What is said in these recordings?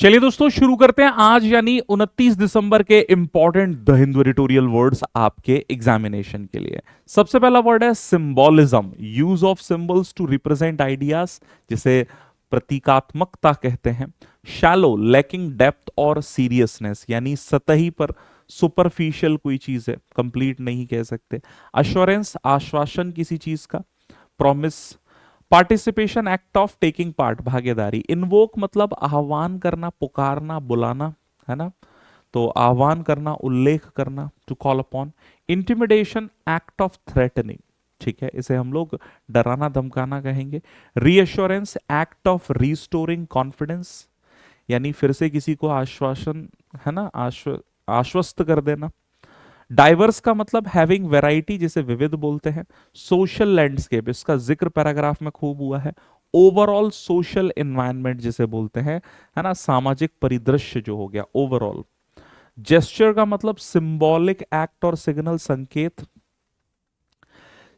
चलिए दोस्तों शुरू करते हैं आज यानी 29 दिसंबर के important the Hindu editorial words आपके एग्जामिनेशन के लिए। सबसे पहला वर्ड है symbolism, use of symbols to represent ideas, जिसे प्रतीकात्मकता कहते हैं। शैलो, लैकिंग डेप्थ और सीरियसनेस, यानी सतही पर सुपरफिशियल कोई चीज है, कंप्लीट नहीं कह सकते। अश्योरेंस, आश्वासन किसी चीज का। Promise, participation, act of taking part, भागीदारी। इन्वोक मतलब आह्वान करना, पुकारना, बुलाना, है ना। तो आह्वान करना, उल्लेख करना, to call upon. Intimidation, act of threatening, ठीक है, इसे हम लोग डराना धमकाना कहेंगे। Reassurance, act of restoring confidence, यानी फिर से किसी को आश्वासन, है ना, आश्वस्त कर देना। डाइवर्स का मतलब हैविंग वैरायटी, जिसे विविध बोलते हैं। सोशल लैंडस्केप, इसका जिक्र पैराग्राफ में खूब हुआ है। ओवरऑल सोशल एनवायरनमेंट जिसे बोलते हैं, है ना, सामाजिक परिदृश्य जो हो गया ओवरऑल। जेस्चर का मतलब सिंबॉलिक एक्ट और सिग्नल, संकेत।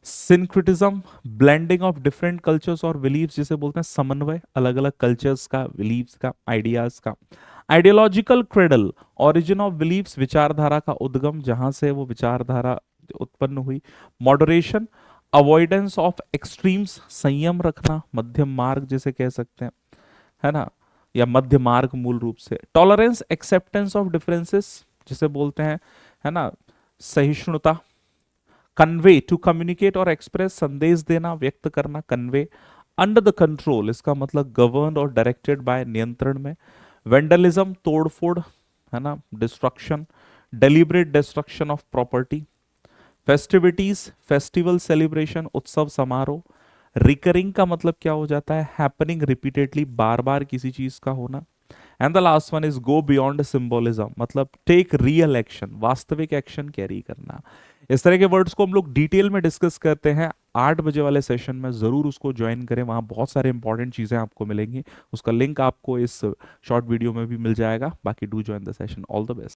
Syncretism, blending of different cultures और बिलीव्स, जिसे बोलते हैं समन्वय, अलग अलग कल्चर्स का, बिलीव्स का, आइडियाज का। Ideological cradle, origin of beliefs, विचारधारा का उद्गम, जहां से वो विचारधारा उत्पन्न हुई। मॉडरेशन, अवॉइडेंस ऑफ एक्सट्रीम्स, संयम रखना, मध्यम मार्ग जिसे कह सकते हैं, है ना, या मध्य मार्ग मूल रूप से। टॉलरेंस, एक्सेप्टेंस ऑफ डिफरेंसेस, जिसे बोलते हैं, है ना, सहिष्णुता। कन्वे, टू कम्युनिकेट और एक्सप्रेस, संदेश देना, व्यक्त करना, कन्वे। अंडर द कंट्रोल, इसका मतलब गवर्न और डायरेक्टेड बाय, नियंत्रण में। वेंडलिज्म, तोड़फोड़, है ना, destruction. Deliberate destruction of property. Festivities, festival, celebration, उत्सव समारोह। रिकरिंग का मतलब क्या हो जाता है, हैपनिंग रिपीटेडली, बार बार किसी चीज का होना। And the last one is go beyond symbolism, मतलब टेक रियल एक्शन, वास्तविक एक्शन कैरी करना। इस तरह के वर्ड्स को हम लोग डिटेल में डिस्कस करते हैं 8 बजे वाले सेशन में, जरूर उसको ज्वाइन करें, वहां बहुत सारे इंपॉर्टेंट चीजें आपको मिलेंगी। उसका लिंक आपको इस शॉर्ट वीडियो में भी मिल जाएगा। बाकी do join the session. All the best.